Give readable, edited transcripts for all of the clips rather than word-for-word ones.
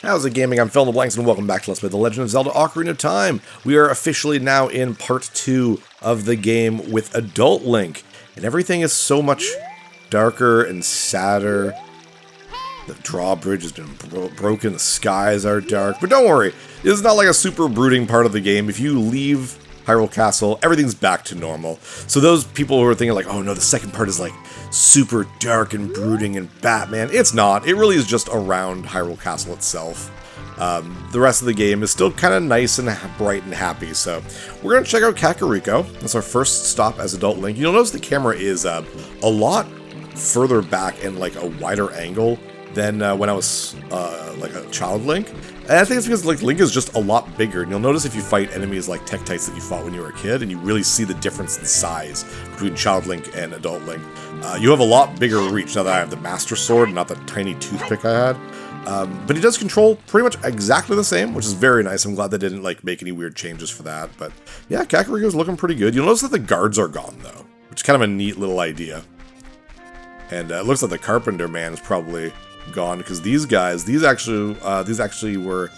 How's it gaming? I'm Phil in the Blanks and welcome back to Let's Play The Legend of Zelda Ocarina of Time. We are officially now in part 2 of the game with Adult Link. And everything is so much darker and sadder. The drawbridge has been broken, the skies are dark. But don't worry, this is not like a super brooding part of the game. If you leave Hyrule Castle, everything's back to normal. So those people who are thinking like, oh no, the second part is like super dark and brooding and Batman, it's not. It really is just around Hyrule Castle itself. The rest of the game is still kind of nice and bright and happy. So we're going to check out Kakariko. That's our first stop as Adult Link. You'll notice the camera is a lot further back and like a wider angle than when I was like a child Link. And I think it's because like Link is just a lot bigger. And you'll notice if you fight enemies like Tektites that you fought when you were a kid, and you really see the difference in size between child Link and Adult Link. You have a lot bigger reach now that I have the Master Sword, not the tiny toothpick I had. But he does control pretty much exactly the same, which is very nice. I'm glad they didn't like make any weird changes for that. But yeah, Kakariko's looking pretty good. You'll notice that the guards are gone though, which is kind of a neat little idea. And it looks like the Carpenter Man is probably gone because these guys, these actually were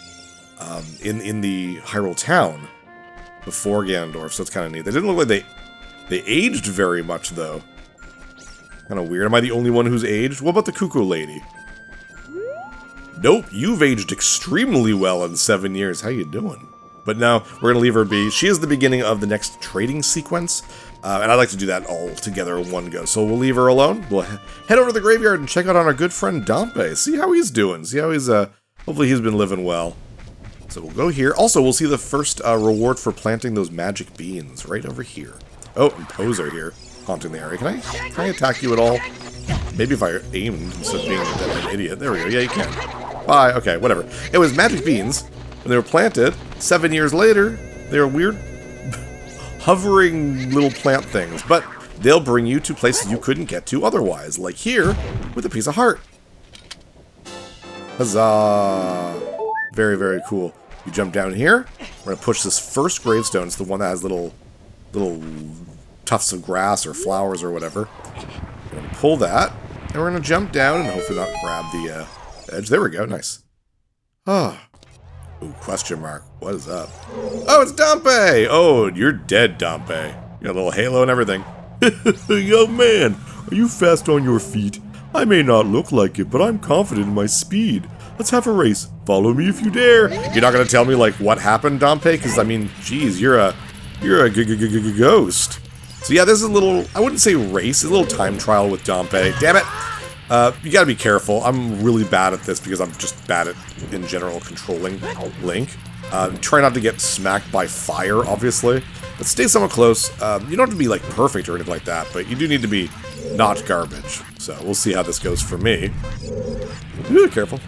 in the Hyrule town before Ganondorf, so it's kind of neat. They didn't look like they aged very much though. Kind of weird. Am I the only one who's aged? What about the Cuckoo Lady? Nope, you've aged extremely well in 7 years. How you doing? But no, we're gonna leave her be. She is the beginning of the next trading sequence, and I like to do that all together in one go. So we'll leave her alone. We'll head over to the graveyard and check out on our good friend Dompe. See how he's doing. See how he's hopefully he's been living well. So we'll go here. Also, we'll see the first reward for planting those magic beans right over here. Oh, and Poser here, haunting the area. Can I attack you at all? Maybe if I aimed instead of being an idiot. There we go. Yeah, you can. Bye. Okay, whatever. It was magic beans. When they were planted, 7 years later, they were weird, hovering little plant things. But they'll bring you to places you couldn't get to otherwise. Like here, with a piece of heart. Huzzah! Very, very cool. You jump down here. We're going to push this first gravestone. It's the one that has little tufts of grass or flowers or whatever. We're going to pull that. And we're going to jump down and hopefully not grab the edge. There we go. Nice. Ah. Ooh, question mark. What is up? Oh, it's Dompe! Oh, you're dead, Dompe. You got a little halo and everything. Young man, are you fast on your feet? I may not look like it, but I'm confident in my speed. Let's have a race. Follow me if you dare. You're not gonna tell me like what happened, Dompe? Because I mean, geez, you're a ghost. So yeah, this is a little, I wouldn't say race, a little time trial with Dompe. Damn it! You gotta be careful. I'm really bad at this because I'm just bad at, in general, controlling Link. Try not to get smacked by fire, obviously. But stay somewhat close. You don't have to be, like, perfect or anything like that, but you do need to be not garbage. So, we'll see how this goes for me. Be really careful.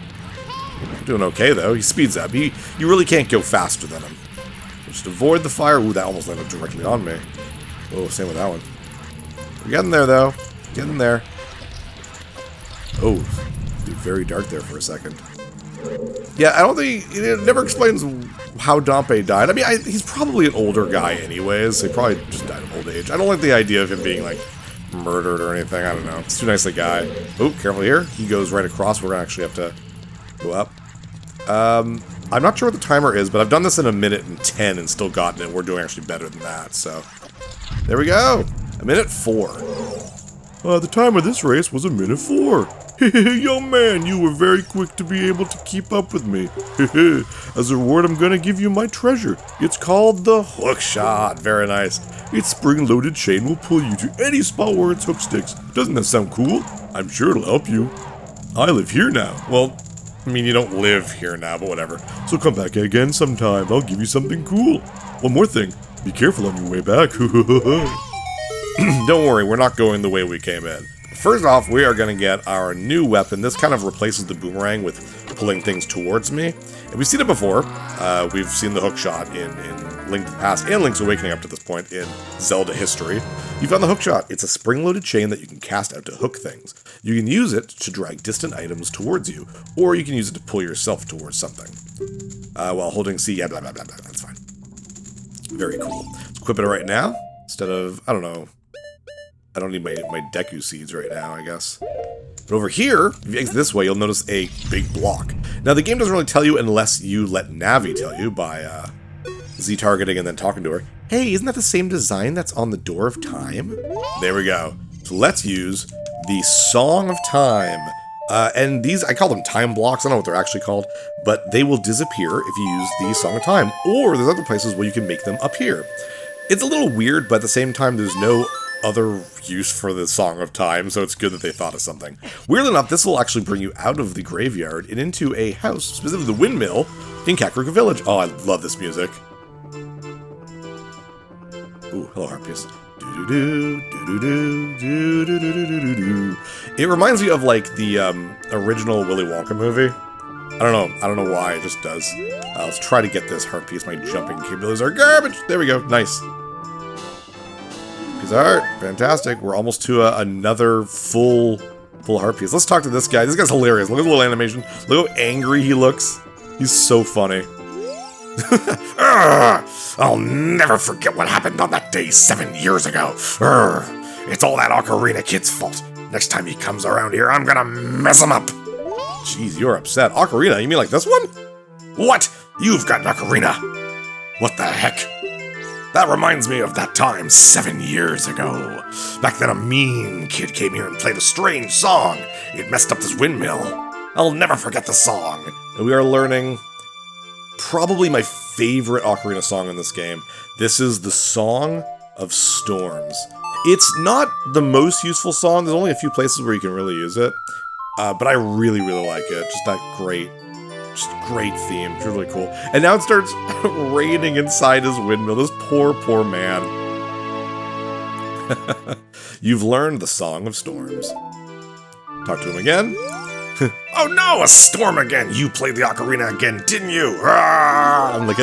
I'm doing okay, though. He speeds up. You really can't go faster than him. Just avoid the fire. Ooh, that almost landed directly on me. Oh, same with that one. We're getting there, though. Getting there. Oh, dude, very dark there for a second. Yeah, I don't think, it never explains how Dompe died. I mean, he's probably an older guy anyways, so he probably just died of old age. I don't like the idea of him being, like, murdered or anything. I don't know. It's too nice a guy. Oh, careful here. He goes right across. We're going to actually have to go up. I'm not sure what the timer is, but I've done this in 1:10 and still gotten it. We're doing actually better than that, so. There we go. 1:04. The time of this race was 1:04. Young man, you were very quick to be able to keep up with me. As a reward, I'm gonna give you my treasure. It's called the hook shot. Very nice. Its spring-loaded chain will pull you to any spot where its hook sticks. Doesn't that sound cool? I'm sure it'll help you. I live here now. Well, I mean, you don't live here now, but whatever. So come back again sometime. I'll give you something cool. One more thing. Be careful on your way back. Don't worry, we're not going the way we came in. First off, we are going to get our new weapon. This kind of replaces the boomerang with pulling things towards me. And we've seen it before. We've seen the hook shot in Link to the Past and Link's Awakening up to this point in Zelda history. You found the hook shot. It's a spring-loaded chain that you can cast out to hook things. You can use it to drag distant items towards you, or you can use it to pull yourself towards something. While holding C, yeah, blah, blah, blah, blah, that's fine. Very cool. Let's equip it right now. Instead of, I don't know. I don't need my Deku seeds right now, I guess. But over here, if you exit this way, you'll notice a big block. Now, the game doesn't really tell you unless you let Navi tell you by Z-targeting and then talking to her. Hey, isn't that the same design that's on the Door of Time? There we go. So let's use the Song of Time. And these, I call them time blocks. I don't know what they're actually called, but they will disappear if you use the Song of Time. Or there's other places where you can make them appear. It's a little weird, but at the same time, there's no other use for the Song of Time, so it's good that they thought of something. Weirdly enough, this will actually bring you out of the graveyard and into a house, specifically the windmill in Kakariko Village. Oh, I love this music. Ooh, hello, harpies. It reminds me of like the original Willy Wonka movie. I don't know why, it just does. Let's try to get this heart piece. My jumping capabilities are garbage. There we go, nice. Piece of art, fantastic. We're almost to another full heart piece. Let's talk to this guy. This guy's hilarious. Look at the little animation. Look how angry he looks. He's so funny. I'll never forget what happened on that day 7 years ago. It's all that Ocarina kid's fault. Next time he comes around here, I'm gonna mess him up. Jeez, you're upset. Ocarina? You mean like this one? What? You've got an Ocarina? What the heck? That reminds me of that time 7 years ago. Back then a mean kid came here and played a strange song. It messed up this windmill. I'll never forget the song. And we are learning probably my favorite Ocarina song in this game. This is the Song of Storms. It's not the most useful song. There's only a few places where you can really use it. But I really, really like it. Just that great theme. It's really cool. And now it starts raining inside his windmill. This poor, poor man. You've learned the Song of Storms. Talk to him again. Oh no, a storm again! You played the Ocarina again, didn't you? I'm like,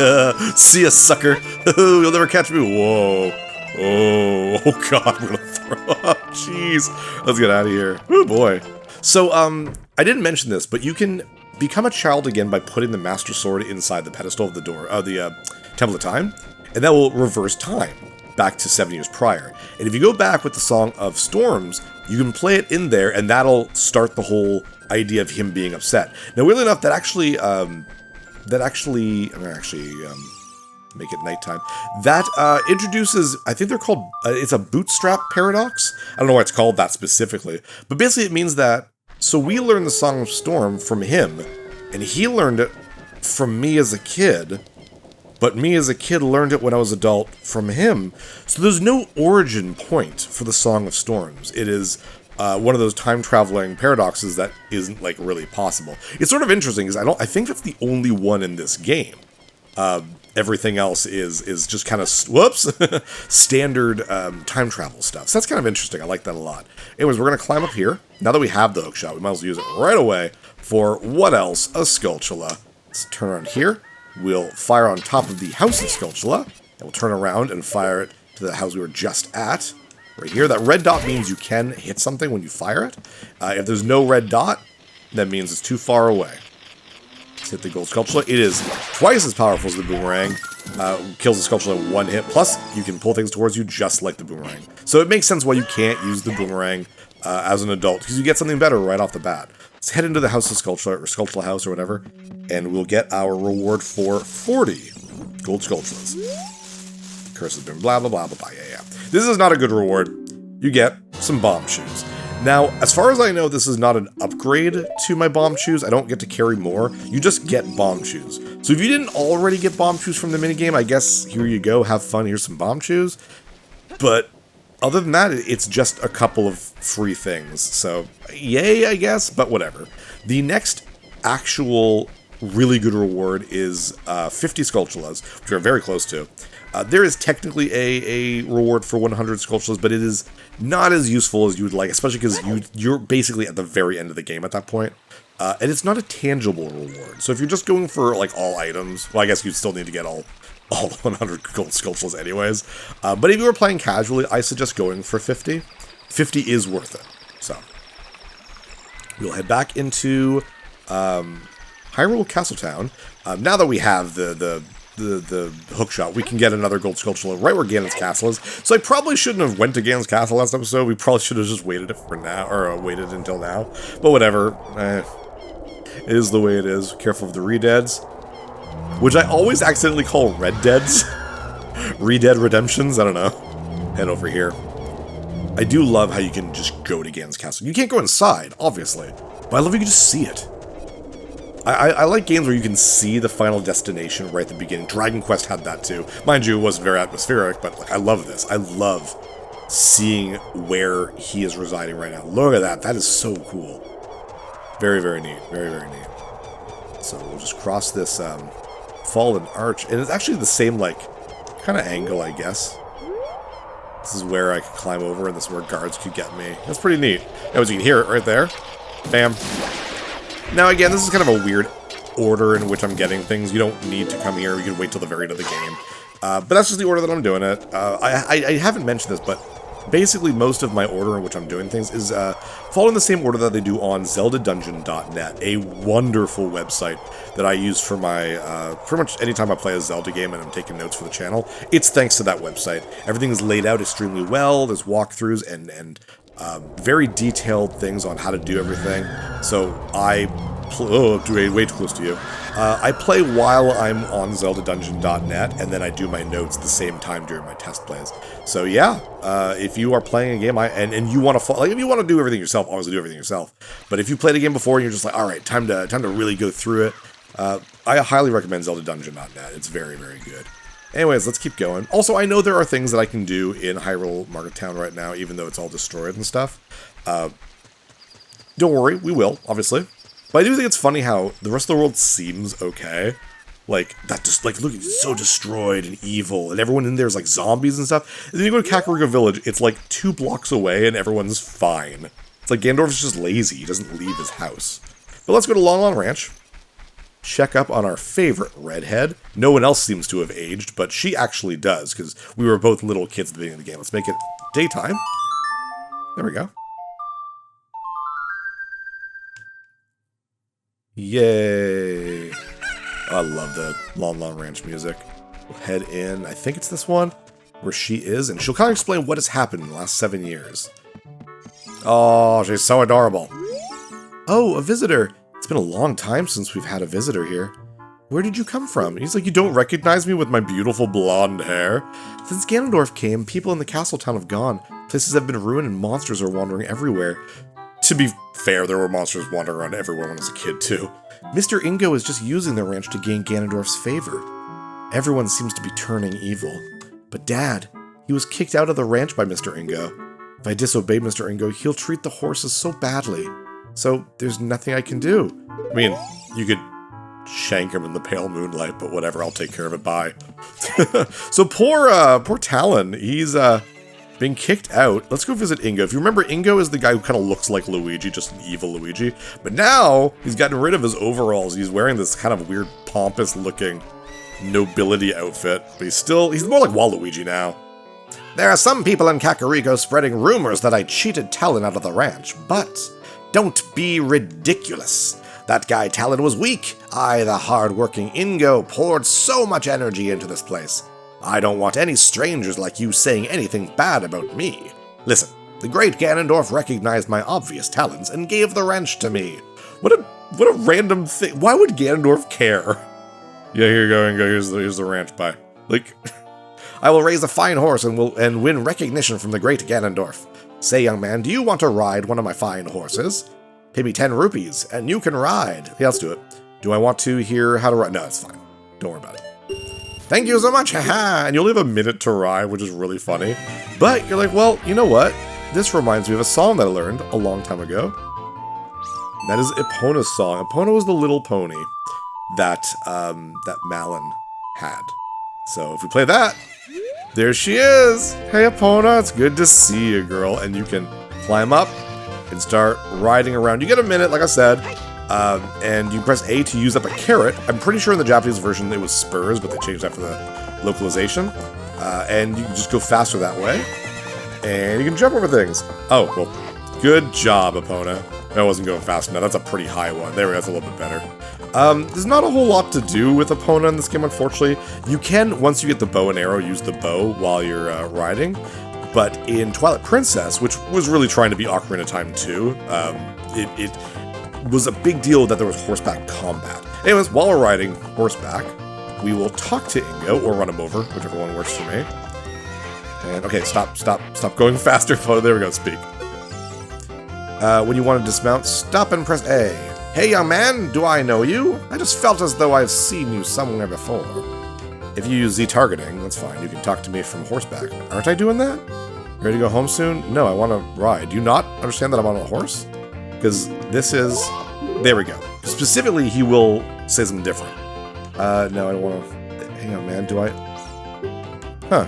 see ya, sucker. You'll never catch me. Whoa. Oh god, I'm gonna throw up. Jeez. Let's get out of here. Oh boy. So, I didn't mention this, but you can become a child again by putting the Master Sword inside the pedestal of the door, the Temple of Time, and that will reverse time back to 7 years prior. And if you go back with the Song of Storms, you can play it in there, and that'll start the whole idea of him being upset. Now, weirdly enough, I'm gonna actually make it nighttime. That introduces, I think they're called, it's a bootstrap paradox. I don't know why it's called that specifically, but basically it means that, so we learned the Song of Storm from him, and he learned it from me as a kid, but me as a kid learned it when I was adult from him. So there's no origin point for the Song of Storms. It is one of those time-traveling paradoxes that isn't, like, really possible. It's sort of interesting, because I think that's the only one in this game. Everything else is just kind of, standard time travel stuff. So that's kind of interesting. I like that a lot. Anyways, we're going to climb up here. Now that we have the hookshot, we might as well use it right away for, what else? A Skulltula. Let's turn around here. We'll fire on top of the House of Skulltula. And we'll turn around and fire it to the house we were just at. Right here. That red dot means you can hit something when you fire it. If there's no red dot, that means it's too far away. Let's hit the gold Skulltula. It is twice as powerful as the boomerang. Kills the Skulltula in one hit. Plus, you can pull things towards you just like the boomerang. So it makes sense why you can't use the boomerang as an adult, because you get something better right off the bat. Let's head into the House of Skulltula, or Skulltula House, or whatever, and we'll get our reward for 40 gold Skulltulas. Curse has been blah, blah, blah, blah, blah, yeah. This is not a good reward. You get some bomb shoes. Now, as far as I know, this is not an upgrade to my bomb shoes. I don't get to carry more. You just get bomb shoes. So if you didn't already get bomb shoes from the minigame, I guess here you go. Have fun. Here's some bomb shoes. But other than that, it's just a couple of free things. So, yay, I guess, but whatever. The next actual really good reward is 50 Skulltulas, which we're very close to. There is technically a reward for 100 Skulltulas, but it is not as useful as you would like, especially because you're basically at the very end of the game at that point. And it's not a tangible reward. So if you're just going for, like, all items, well, I guess you'd still need to get all 100 gold Skulltulas anyways. But if you were playing casually, I suggest going for 50. 50 is worth it. So, we'll head back into Hyrule Castletown. Now that we have the the hook shot, we can get another gold sculpture right where Ganon's castle is. So I probably shouldn't have went to Ganon's castle last episode. We probably should have just waited it for now, or waited until now. But whatever. It is the way it is. Careful of the Redeads, which I always accidentally call Red Deads. Redead Redemptions, I don't know. Head over here. I do love how you can just go to Ganon's castle. You can't go inside, obviously, but I love you can just see it. I like games where you can see the final destination right at the beginning. Dragon Quest had that too. Mind you, it wasn't very atmospheric, but like, I love this. I love seeing where he is residing right now. Look at that. That is so cool. Very, very neat. Very, very neat. So we'll just cross this fallen arch. And it's actually the same, like, kind of angle, I guess. This is where I could climb over, and this is where guards could get me. That's pretty neat. As you can hear it right there. Bam. Now, again, this is kind of a weird order in which I'm getting things. You don't need to come here. You can wait till the very end of the game. But that's just the order that I'm doing it. I haven't mentioned this, but basically most of my order in which I'm doing things is following the same order that they do on zeldadungeon.net, a wonderful website that I use for my, pretty much anytime I play a Zelda game and I'm taking notes for the channel. It's thanks to that website. Everything is laid out extremely well. There's walkthroughs and very detailed things on how to do everything. So I way too close to you. I play while I'm on zeldadungeon.net, and then I do my notes at the same time during my test plays. So yeah, if you are playing a game and you want to like, if you want to do everything yourself, obviously do everything yourself. But if you played a game before and you're just like, all right, time to really go through it, I highly recommend zeldadungeon.net. It's very, very good. Anyways, let's keep going. Also, I know there are things that I can do in Hyrule Market Town right now, even though it's all destroyed and stuff. Don't worry, we will, obviously. But I do think it's funny how the rest of the world seems okay. Like, that just, like, look, it's so destroyed and evil, and everyone in there is like zombies and stuff. And then you go to Kakariko Village, it's like 2 blocks away, and everyone's fine. It's like Ganondorf's just lazy, he doesn't leave his house. But let's go to Lon Lon Ranch. Check up on our favorite redhead. No one else seems to have aged, but she actually does, because we were both little kids at the beginning of the game. Let's make it daytime. There we go. Yay! I love the Lon Lon Ranch music. We'll head in, I think it's this one, where she is, and she'll kind of explain what has happened in the last 7 years. Oh, she's so adorable. Oh, a visitor. It's been a long time since we've had a visitor here. Where did you come from? He's like, you don't recognize me with my beautiful blonde hair? Since Ganondorf came, people in the castle town have gone. Places have been ruined and monsters are wandering everywhere. To be fair, there were monsters wandering around everywhere when I was a kid, too. Mr. Ingo is just using the ranch to gain Ganondorf's favor. Everyone seems to be turning evil. But Dad, he was kicked out of the ranch by Mr. Ingo. If I disobey Mr. Ingo, he'll treat the horses so badly. So there's nothing I can do. I mean, you could shank him in the pale moonlight, but whatever, I'll take care of it, bye. So poor Talon, he's being kicked out. Let's go visit Ingo. If you remember, Ingo is the guy who kind of looks like Luigi, just an evil Luigi. But now, he's gotten rid of his overalls. He's wearing this kind of weird, pompous-looking nobility outfit. But he's more like Waluigi now. There are some people in Kakariko spreading rumors that I cheated Talon out of the ranch, but don't be ridiculous. That guy Talon was weak. I, the hard-working Ingo, poured so much energy into this place. I don't want any strangers like you saying anything bad about me. Listen, the great Ganondorf recognized my obvious talents and gave the ranch to me. What a random thing. Why would Ganondorf care? Yeah, here you go, Ingo. Here's the ranch. Bye. Like, I will raise a fine horse and win recognition from the great Ganondorf. Say, young man, do you want to ride one of my fine horses? Pay me 10 rupees, and you can ride. Yeah, let's do it. Do I want to hear how to ride? No, it's fine. Don't worry about it. Thank you so much, haha! And you only have a minute to ride, which is really funny. But you're like, well, you know what? This reminds me of a song that I learned a long time ago. That is Epona's song. Epona was the little pony that Malon had. So if we play that, there she is! Hey, Epona, it's good to see you, girl. And you can climb up and start riding around. You get a minute, like I said. And you press A to use up a carrot. I'm pretty sure in the Japanese version it was spurs, but they changed that for the localization. And you can just go faster that way. And you can jump over things. Oh, well, good job, Epona. I wasn't going fast enough. That's a pretty high one. There we go, that's a little bit better. There's not a whole lot to do with Epona in this game, unfortunately. You can, once you get the bow and arrow, use the bow while you're riding. But in Twilight Princess, which was really trying to be Ocarina of Time 2, it was a big deal that there was horseback combat. Anyways, while we're riding horseback, we will talk to Ingo, or run him over, whichever one works for me. And, okay, stop going faster. Oh, there we go, speak. When you want to dismount, stop and press A. Hey, young man, do I know you? I just felt as though I've seen you somewhere before. If you use Z targeting, that's fine. You can talk to me from horseback. Aren't I doing that? Ready to go home soon? No, I want to ride. Do you not understand that I'm on a horse? Because this is... There we go. Specifically, he will say something different. No, I don't want to... Hang on, man. Do I... Huh.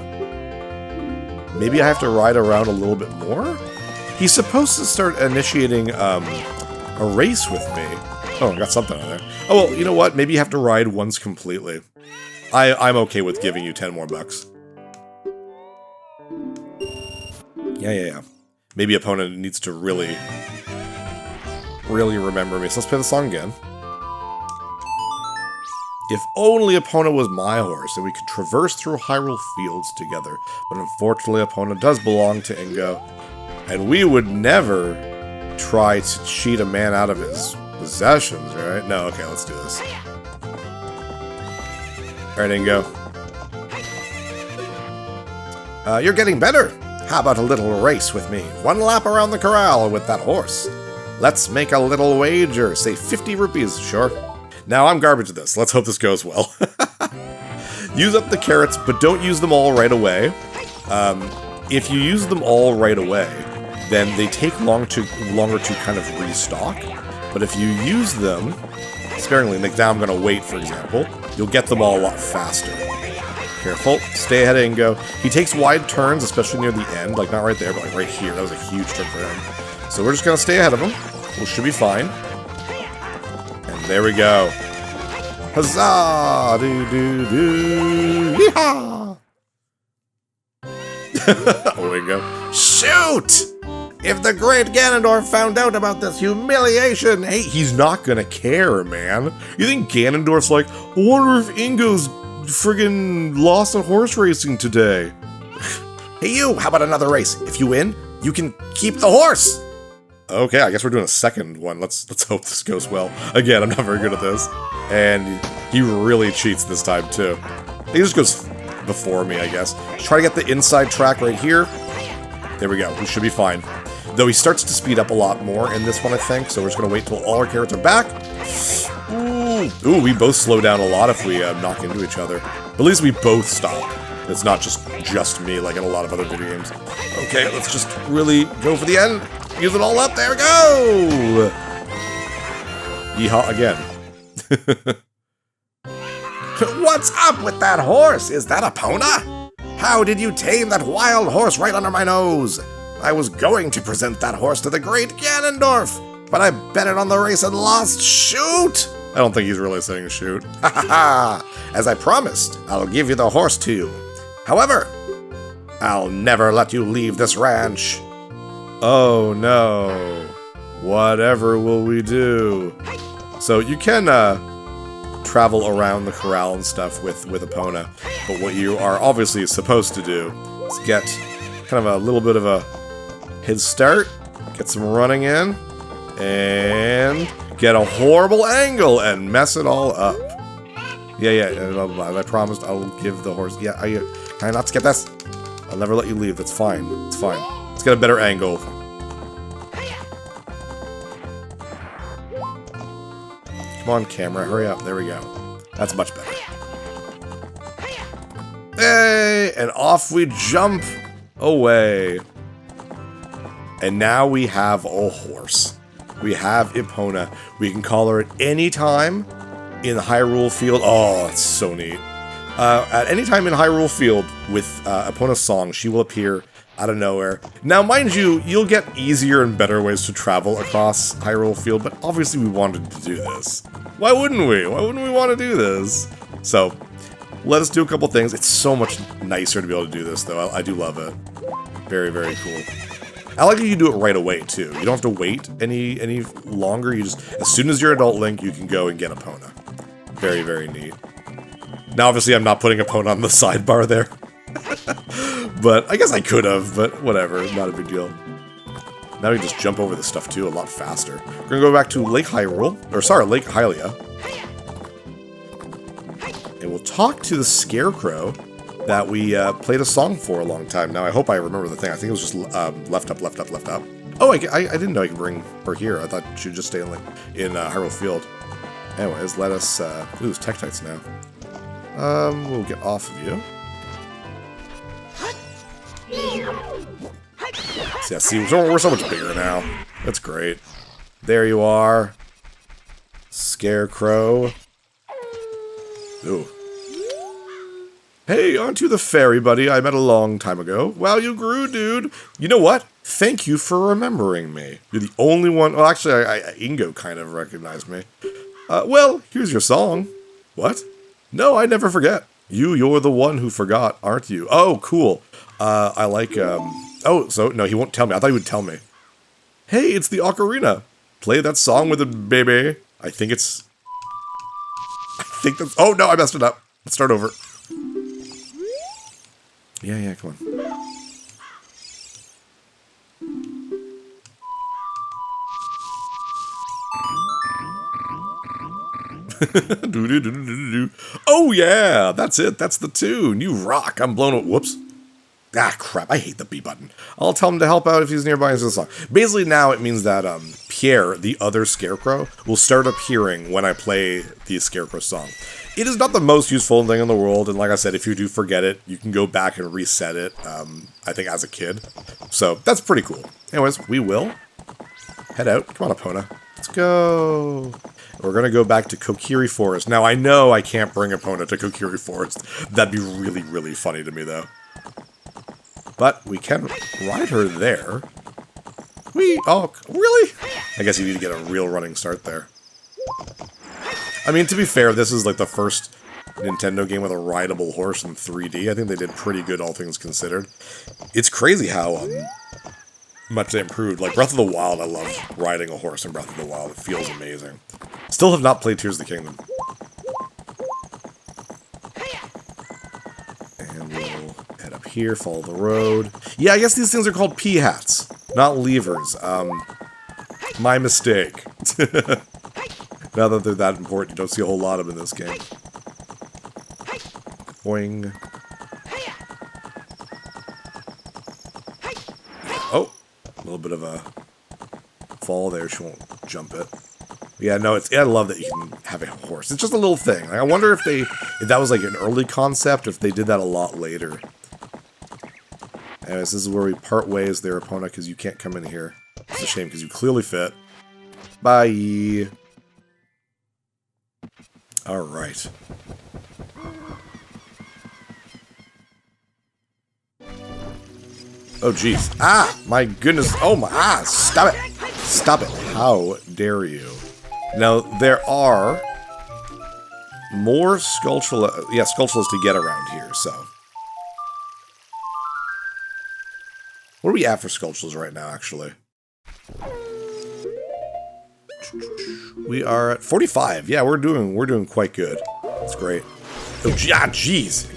Maybe I have to ride around a little bit more? He's supposed to start initiating, a race with me. Oh, I got something on there. Oh, well, you know what? Maybe you have to ride once completely. I'm okay with giving you 10 more bucks. Yeah. Maybe opponent needs to really remember me. So let's play the song again. If only Epona was my horse, and we could traverse through Hyrule fields together. But unfortunately, Epona does belong to Ingo, and we would never try to cheat a man out of his possessions, right? No, okay, let's do this. Alright, Ingo. You're getting better. How about a little race with me? 1 lap around the corral with that horse. Let's make a little wager. Say 50 rupees, sure. Now, I'm garbage at this. Let's hope this goes well. Use up the carrots, but don't use them all right away. If you use them all right away, then they take longer to kind of restock. But if you use them sparingly, like now I'm going to wait, for example, you'll get them all a lot faster. Careful. Stay ahead of Ingo. He takes wide turns, especially near the end. Like, not right there, but like right here. That was a huge turn for him. So we're just going to stay ahead of him. We should be fine. And there we go. Huzzah! Do-do-do! Yeehaw! Oh, Ingo. Shoot! If the great Ganondorf found out about this humiliation, hey, he's not gonna care, man. You think Ganondorf's like, I wonder if Ingo's friggin' lost at horse racing today. Hey you, how about another race? If you win, you can keep the horse. Okay, I guess we're doing a second one. Let's hope this goes well. Again, I'm not very good at this. And he really cheats this time too. He just goes before me, I guess. Try to get the inside track right here. There we go, we should be fine. Though he starts to speed up a lot more in this one, I think, so we're just going to wait till all our carrots are back. Ooh, we both slow down a lot if we knock into each other. But at least we both stop. It's not just me, like in a lot of other video games. Okay, let's just really go for the end. Use it all up, there we go! Yeehaw again. What's up with that horse? Is that Epona? How did you tame that wild horse right under my nose? I was going to present that horse to the great Ganondorf, but I bet it on the race and lost. Shoot! I don't think he's really saying shoot. Ha ha ha! As I promised, I'll give you the horse to you. However, I'll never let you leave this ranch. Oh no. Whatever will we do? So you can travel around the corral and stuff with Epona, but what you are obviously supposed to do is get kind of a little bit of a head start, get some running in, and get a horrible angle and mess it all up. Yeah, I promised I'll give the horse... Yeah, can I not skip this? I'll never let you leave, that's fine. It's fine. Let's get a better angle. Come on, camera, hurry up. There we go. That's much better. Hey! And off we jump away. And now we have a horse. We have Epona. We can call her at any time in the Hyrule Field. Oh, it's so neat. At any time in Hyrule Field with Epona's song, she will appear out of nowhere. Now, mind you, you'll get easier and better ways to travel across Hyrule Field, but obviously we wanted to do this. Why wouldn't we? Why wouldn't we want to do this? So, let us do a couple things. It's so much nicer to be able to do this, though. I do love it. Very, very cool. I like that you do it right away, too. You don't have to wait any longer. You just, as soon as you're adult Link, you can go and get Epona. Very, very neat. Now, obviously, I'm not putting Epona on the sidebar there. But I guess I could have, but whatever. Not a big deal. Now we can just jump over this stuff, too, a lot faster. We're going to go back to Lake Hyrule. Or, sorry, Lake Hylia. And we'll talk to the Scarecrow that we played a song for a long time. Now, I hope I remember the thing. I think it was just left up, left up, left up. Oh, I didn't know I could bring her here. I thought she'd just stay in Hyrule Field. Anyways, let us... ooh, it's Tektites now. We'll get off of you. Yeah, see, we're so much bigger now. That's great. There you are. Scarecrow. Ooh. Hey, aren't you the fairy buddy I met a long time ago? Wow, you grew, dude. You know what? Thank you for remembering me. You're the only one... Well, actually, Ingo kind of recognized me. Well, here's your song. What? No, I never forget. You're the one who forgot, aren't you? Oh, cool. I like, Oh, so, no, he won't tell me. I thought he would tell me. Hey, it's the Ocarina. Play that song with it, baby. I think that's... Oh, no, I messed it up. Let's start over. Yeah, come on. Oh, yeah, that's it. That's the tune. You rock. I'm blown away. Whoops. Ah, crap. I hate the B button. I'll tell him to help out if he's nearby and sing the song. Basically, now it means that Pierre, the other Scarecrow, will start appearing when I play the Scarecrow song. It is not the most useful thing in the world, and like I said, if you do forget it, you can go back and reset it, I think, as a kid. So, that's pretty cool. Anyways, we will head out. Come on, Epona. Let's go. We're going to go back to Kokiri Forest. Now, I know I can't bring Epona to Kokiri Forest. That'd be really, really funny to me, though. But we can ride her there. Oh, really? I guess you need to get a real running start there. I mean, to be fair, this is like the first Nintendo game with a rideable horse in 3D. I think they did pretty good, all things considered. It's crazy how much they improved. Like, Breath of the Wild, I love riding a horse in Breath of the Wild. It feels amazing. Still have not played Tears of the Kingdom. And we'll head up here, follow the road. Yeah, I guess these things are called P-hats, not levers. My mistake. Now that they're that important, you don't see a whole lot of them in this game. Boing. Oh, a little bit of a fall there. She won't jump it. Yeah, no, I love that you can have a horse. It's just a little thing. Like, I wonder if that was like an early concept, or if they did that a lot later. Anyways, this is where we part ways there, Epona, because you can't come in here. It's a shame, because you clearly fit. Bye. Alright. Oh, jeez. Ah! My goodness. Oh, my. Ah! Stop it! Stop it. How dare you? Now, there are more Skulltulas to get around here, so. What are we at for Skulltulas right now, actually? We are at 45. Yeah, we're doing quite good. That's great. Oh, jeez.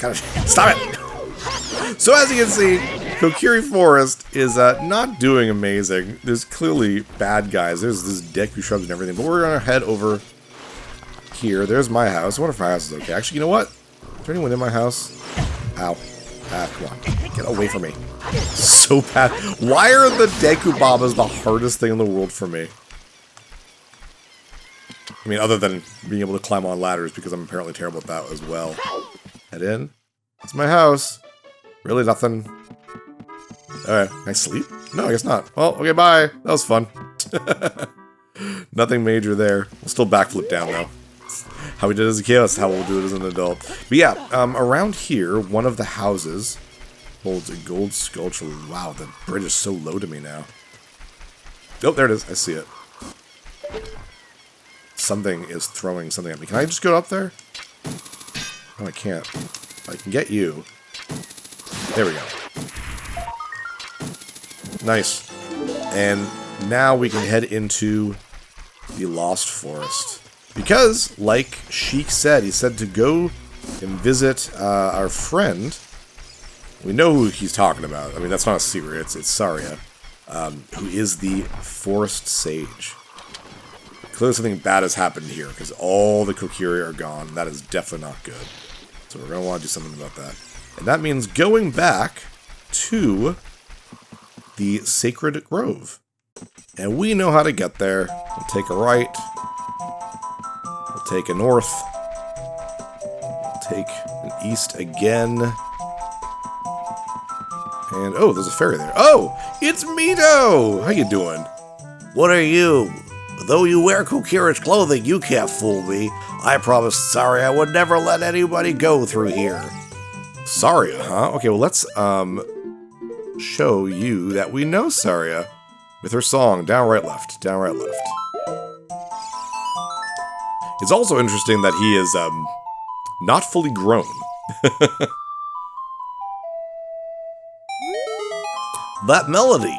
Stop it. So as you can see, Kokiri Forest is not doing amazing. There's clearly bad guys. There's this Deku shrubs and everything. But we're going to head over here. There's my house. I wonder if my house is okay. Actually, you know what? Is there anyone in my house? Ow. Ah, come on. Get away from me. So bad. Why are the Deku Babas the hardest thing in the world for me? I mean, other than being able to climb on ladders, because I'm apparently terrible at that as well. Head in. It's my house. Really nothing. Alright, can I sleep? No, I guess not. Well, okay, bye. That was fun. Nothing major there. We'll still backflip down, though. How we did as a kid, that's how we'll do it as an adult. But yeah, around here, one of the houses holds a gold Skulltula. Wow, the bridge is so low to me now. Oh, there it is. I see it. Something is throwing something at me. Can I just go up there? No, I can't. I can get you. There we go. Nice. And now we can head into the Lost Forest. Because, like Sheik said, he said to go and visit our friend. We know who he's talking about. I mean, that's not a secret. It's Saria, who is the Forest Sage. Clearly something bad has happened here, because all the Kokiri are gone. That is definitely not good. So we're going to want to do something about that. And that means going back to the Sacred Grove. And we know how to get there. We'll take a right. We'll take a north. We'll take an east again. And, oh, there's a ferry there. Oh, it's Mito! How you doing? What are you? Though you wear Kokiri's clothing, you can't fool me. I promised Saria I would never let anybody go through here. Saria, huh? Okay, well, let's, show you that we know Saria with her song, down, right, left, down, right, left. It's also interesting that he is, not fully grown. That melody.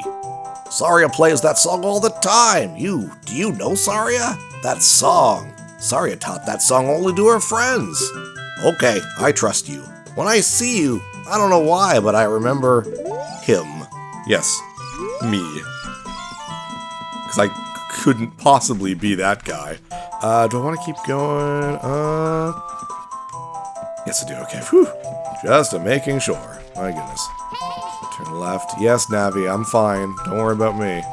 Saria plays that song all the time. Do you know Saria? That song. Saria taught that song only to her friends. Okay, I trust you. When I see you, I don't know why, but I remember him. Yes, me. Because I couldn't possibly be that guy. Do I want to keep going? Yes, I do. Okay, whew. Just making sure. My goodness. Turn left. Yes, Navi, I'm fine. Don't worry about me.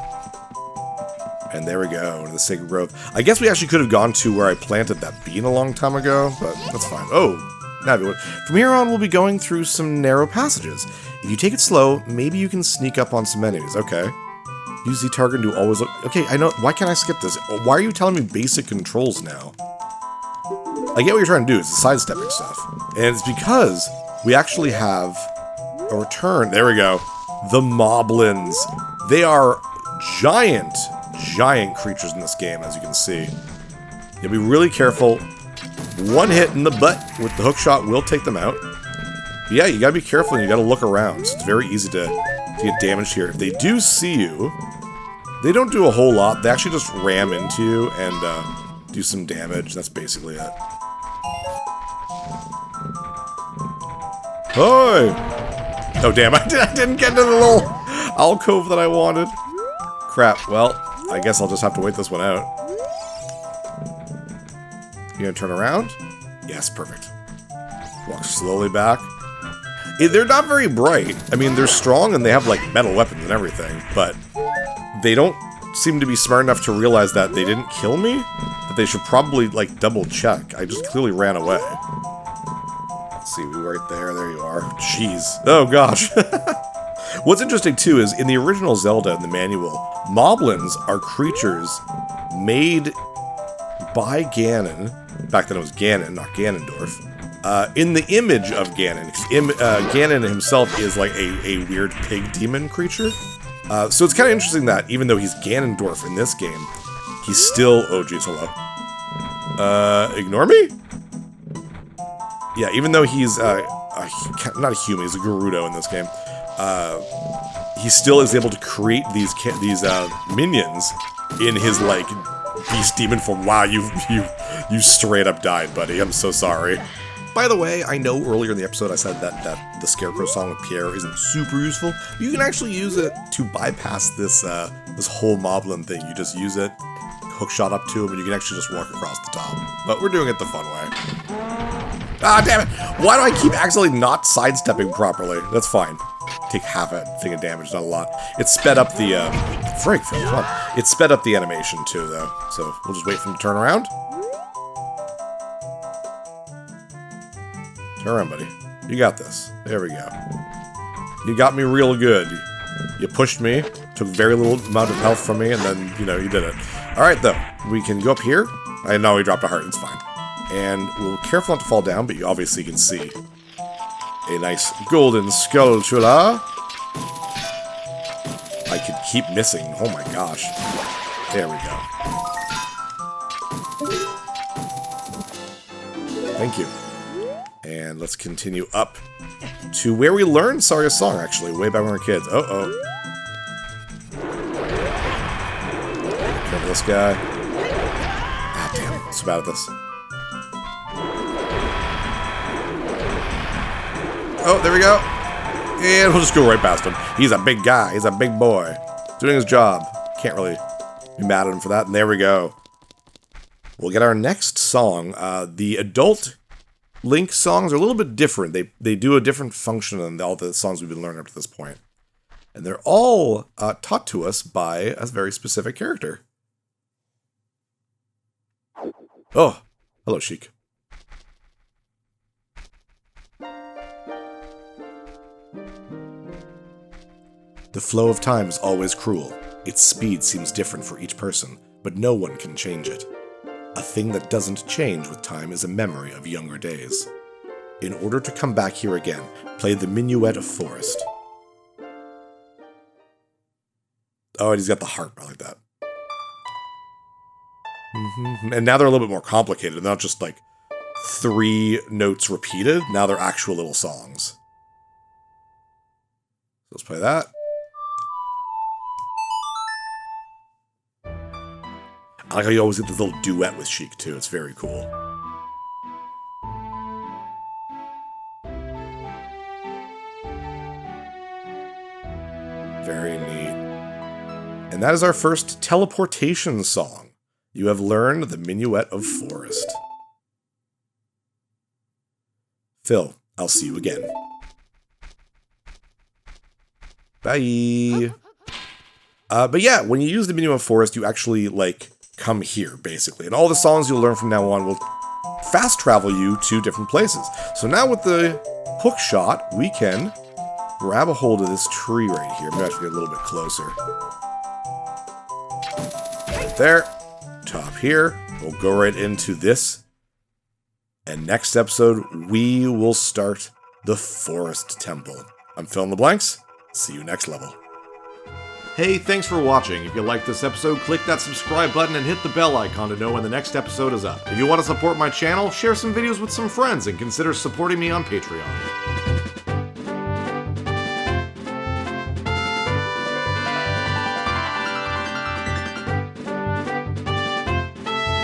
And there we go, to the Sacred Grove. I guess we actually could have gone to where I planted that bean a long time ago, but that's fine. Oh, Navi, from here on, we'll be going through some narrow passages. If you take it slow, maybe you can sneak up on some enemies. Okay. Use the target to always look. Okay, I know. Why can't I skip this? Why are you telling me basic controls now? I get what you're trying to do. It's the sidestepping stuff. And it's because we actually have a return. There we go. The Moblins. They are giant creatures in this game, as you can see. You'll be really careful. One hit in the butt with the hook shot will take them out. But yeah, you gotta be careful and you gotta look around. So it's very easy to get damaged here. If they do see you, they don't do a whole lot. They actually just ram into you and do some damage. That's basically it. Hi! Oh, damn, I didn't get into the little alcove that I wanted. Crap, well, I guess I'll just have to wait this one out. You gonna turn around? Yes, perfect. Walk slowly back. They're not very bright. I mean, they're strong and they have, like, metal weapons and everything, but they don't seem to be smart enough to realize that they didn't kill me, that they should probably, like, double check. I just clearly ran away. Let's see, we were right there. There you are. Jeez. Oh, gosh. What's interesting, too, is in the original Zelda, in the manual, Moblins are creatures made by Ganon. Back then it was Ganon, not Ganondorf. In the image of Ganon. Ganon himself is like a weird pig demon creature. So it's kind of interesting that even though he's Ganondorf in this game, he's still... Oh, geez, hello. Ignore me? Yeah, even though he's not a human, he's a Gerudo in this game. He still is able to create these minions in his, like, beast demon form. Wow, you straight up died, buddy. I'm so sorry. By the way, I know earlier in the episode I said that the Scarecrow song with Pierre isn't super useful. You can actually use it to bypass this this whole Moblin thing. You just use it, hook shot up to him, and you can actually just walk across the top. But we're doing it the fun way. Ah, damn it! Why do I keep accidentally not sidestepping properly? That's fine. Take half a thing of damage, not a lot. It sped up the, Frig, Phil, come on. It sped up the animation, too, though. So, we'll just wait for him to turn around. Turn around, buddy. You got this. There we go. You got me real good. You pushed me, took very little amount of health from me, and then, you know, you did it. Alright, though. We can go up here. I know we dropped a heart, it's fine. And we'll be careful not to fall down, but you obviously can see a nice golden skulltula. I could keep missing. Oh my gosh. There we go. Thank you. And let's continue up to where we learned Saria's song, actually, way back when we were kids. Uh-oh. Careful this guy. Ah, damn. I'm so bad at this. Oh, there we go. And we'll just go right past him. He's a big guy. He's a big boy. Doing his job. Can't really be mad at him for that. And there we go. We'll get our next song. The adult Link songs are a little bit different. They do a different function than all the songs we've been learning up to this point. And they're all taught to us by a very specific character. Oh, hello, Sheik. The flow of time is always cruel. Its speed seems different for each person, but no one can change it. A thing that doesn't change with time is a memory of younger days. In order to come back here again, play the Minuet of Forest. Oh, and he's got the harp. I like that. And now they're a little bit more complicated. They're not just like 3 notes repeated. Now they're actual little songs. Let's play that. I like how you always get this little duet with Sheik, too. It's very cool. Very neat. And that is our first teleportation song. You have learned the Minuet of Forest. Phil, I'll see you again. Bye. But yeah, when you use the Minuet of Forest, you actually, like, come here, basically. And all the songs you'll learn from now on will fast travel you to different places. So now with the hook shot, we can grab a hold of this tree right here. I'm going to have to get a little bit closer. Right there. Top here. We'll go right into this. And next episode, we will start the Forest Temple. I'm Phil in the Blanks. See you next level. Hey, thanks for watching. If you liked this episode, click that subscribe button and hit the bell icon to know when the next episode is up. If you want to support my channel, share some videos with some friends and consider supporting me on Patreon.